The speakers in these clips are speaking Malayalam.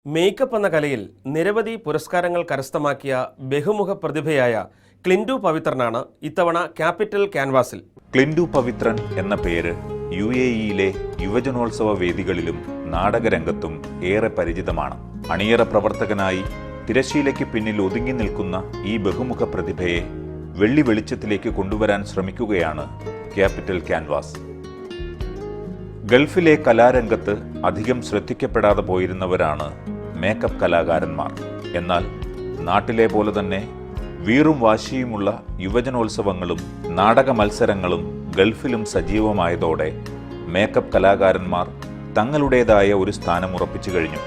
മേക്കപ്പ് എന്ന കലയിൽ നിരവധി പുരസ്കാരങ്ങൾ കരസ്ഥമാക്കിയ ബഹുമുഖ പ്രതിഭയായ ക്ലിൻഡു പവിത്രനാണ് ഇത്തവണ ക്യാപിറ്റൽ ക്യാൻവാസിൽ. ക്ലിൻഡു പവിത്രൻ എന്ന പേര് UAE-യിലെ യുവജനോത്സവ വേദികളിലും നാടകരംഗത്തും ഏറെ പരിചിതമാണ്. അണിയറ പ്രവർത്തകനായി തിരശ്ശീലയ്ക്ക് പിന്നിൽ ഒതുങ്ങി നിൽക്കുന്ന ഈ ബഹുമുഖ പ്രതിഭയെ വെള്ളി വെളിച്ചത്തിലേക്ക് കൊണ്ടുവരാൻ ശ്രമിക്കുകയാണ് ക്യാപിറ്റൽ ക്യാൻവാസ്. ഗൾഫിലെ കലാരംഗത്ത് അധികം ശ്രദ്ധിക്കപ്പെടാതെ പോയിരുന്നവരാണ് മേക്കപ്പ് കലാകാരന്മാർ. എന്നാൽ നാട്ടിലെ പോലെ തന്നെ വീറും വാശിയുമുള്ള യുവജനോത്സവങ്ങളും നാടക മത്സരങ്ങളും ഗൾഫിലും സജീവമായതോടെ മേക്കപ്പ് കലാകാരന്മാർ തങ്ങളുടേതായ ഒരു സ്ഥാനം ഉറപ്പിച്ചു കഴിഞ്ഞു.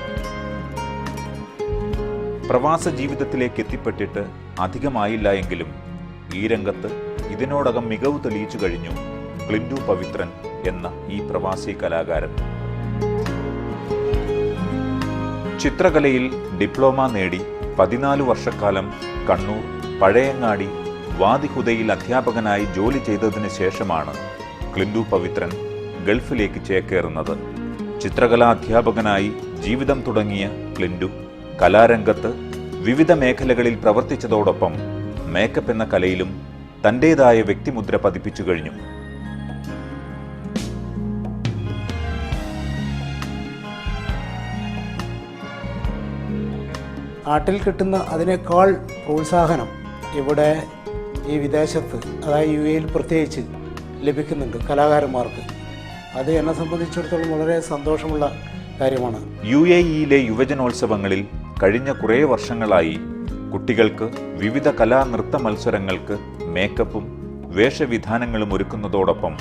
പ്രവാസ ജീവിതത്തിലേക്ക് എത്തിപ്പെട്ടിട്ട് അധികമായില്ല എങ്കിലും ഈ രംഗത്ത് ഇതിനോടകം മികവ് തെളിയിച്ചു കഴിഞ്ഞു ക്ലിൻഡു പവിത്രൻ എന്ന ഈ പ്രവാസി കലാകാരൻ. ചിത്രകലയിൽ ഡിപ്ലോമ നേടി 14 വർഷക്കാലം കണ്ണൂർ പഴയങ്ങാടി വാദിഹുദയിൽ അധ്യാപകനായി ജോലി ചെയ്തതിന് ശേഷമാണ് ക്ലിൻഡു പവിത്രൻ ഗൾഫിലേക്ക് ചേക്കേറുന്നത്. ചിത്രകലാ അധ്യാപകനായി ജീവിതം തുടങ്ങിയ ക്ലിൻഡു കലാരംഗത്ത് വിവിധ മേഖലകളിൽ പ്രവർത്തിച്ചതോടൊപ്പം മേക്കപ്പ് എന്ന കലയിലും തന്റേതായ വ്യക്തിമുദ്ര പതിപ്പിച്ചു കഴിഞ്ഞു. നാട്ടിൽ കിട്ടുന്ന അതിനേക്കാൾ പ്രോത്സാഹനം ഇവിടെ ഈ വിദേശത്ത്, അതായത് UAE-യിൽ പ്രത്യേകിച്ച് ലഭിക്കുന്നുണ്ട് കലാകാരന്മാർക്ക്. അത് എന്നെ സംബന്ധിച്ചിടത്തോളം വളരെ സന്തോഷമുള്ള കാര്യമാണ്. UAE-യിലെ യുവജനോത്സവങ്ങളിൽ കഴിഞ്ഞ കുറേ വർഷങ്ങളായി കുട്ടികൾക്ക് വിവിധ കലാ നൃത്ത മത്സരങ്ങൾക്ക് മേക്കപ്പും വേഷവിധാനങ്ങളും ഒരുക്കുന്നതോടൊപ്പം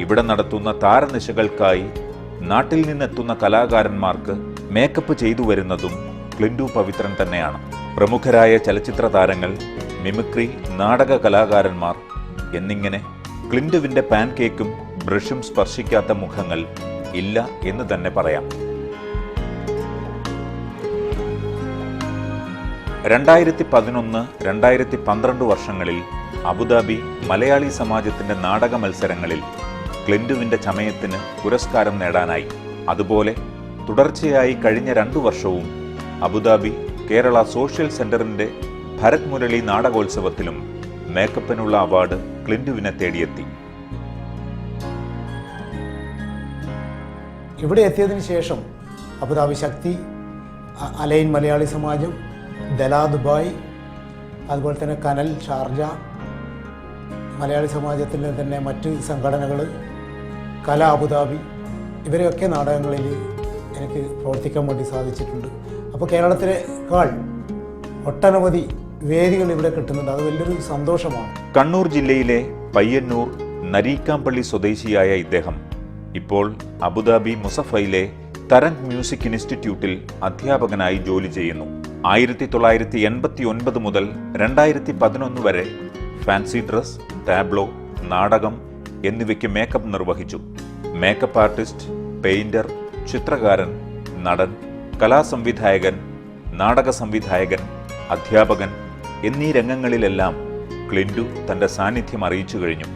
ഇവിടെ നടത്തുന്ന താരനിശകൾക്കായി നാട്ടിൽ നിന്നെത്തുന്ന കലാകാരന്മാർക്ക് മേക്കപ്പ് ചെയ്തു വരുന്നതും ക്ലിൻഡു പവിത്രൻ തന്നെയാണ്. പ്രമുഖരായ ചലച്ചിത്ര താരങ്ങൾ, മിമിക്രി, നാടക കലാകാരന്മാർ എന്നിങ്ങനെ ക്ലിൻഡുവിന്റെ പാൻകേക്കും ബ്രഷും സ്പർശിക്കാത്ത മുഖങ്ങൾ ഇല്ല എന്ന് തന്നെ പറയാം. 2011-2012 വർഷങ്ങളിൽ അബുദാബി മലയാളി സമാജത്തിന്റെ നാടക മത്സരങ്ങളിൽ ക്ലിൻഡുവിന്റെ ചമയത്തിന് പുരസ്കാരം നേടാനായി. അതുപോലെ തുടർച്ചയായി കഴിഞ്ഞ 2 വർഷവും അബുദാബി കേരള സോഷ്യൽ സെന്ററിന്റെ ഭരത് മുരളി നാടകോത്സവത്തിലും മേക്കപ്പിനുള്ള അവാർഡ് ക്ലിൻഡുവിനെ തേടിയെത്തി. ഇവിടെ എത്തിയതിനു ശേഷം അബുദാബി ശക്തി, അലൈൻ മലയാളി സമാജം, ദലാ ദുബായ്, അതുപോലെ തന്നെ കനൽ ഷാർജ, മലയാളി സമാജത്തിൻ്റെ തന്നെ മറ്റ് സംഘടനകൾ, കല അബുദാബി, ഇവരെയൊക്കെ നാടകങ്ങളിൽ എനിക്ക് പ്രവർത്തിക്കാൻ വേണ്ടി സാധിച്ചിട്ടുണ്ട്. അപ്പോൾ കേരളത്തിലേക്കാൾ ഒട്ടനവധി വേദികൾ ഇവിടെ കിട്ടുന്നുണ്ട്. അത് വലിയൊരു സന്തോഷമാണ്. കണ്ണൂർ ജില്ലയിലെ പയ്യന്നൂർ നരീക്കാംപള്ളി സ്വദേശിയായ ഇദ്ദേഹം ഇപ്പോൾ അബുദാബി മുസഫയിലെ തരംഗ് മ്യൂസിക് ഇൻസ്റ്റിറ്റ്യൂട്ടിൽ അധ്യാപകനായി ജോലി ചെയ്യുന്നു. 1989 മുതൽ 2011 വരെ ഫാൻസി ഡ്രസ്, ടാബ്ലോ, നാടകം എന്നിവയ്ക്ക് മേക്കപ്പ് നിർവഹിച്ചു. മേക്കപ്പ് ആർട്ടിസ്റ്റ്, പെയിന്റർ, ചിത്രകാരൻ, നടൻ, കലാസംവിധായകൻ, നാടക സംവിധായകൻ, അധ്യാപകൻ എന്നീ രംഗങ്ങളിലെല്ലാം ക്ലിൻഡു തന്റെ സാന്നിധ്യം അറിയിച്ചു കഴിഞ്ഞു.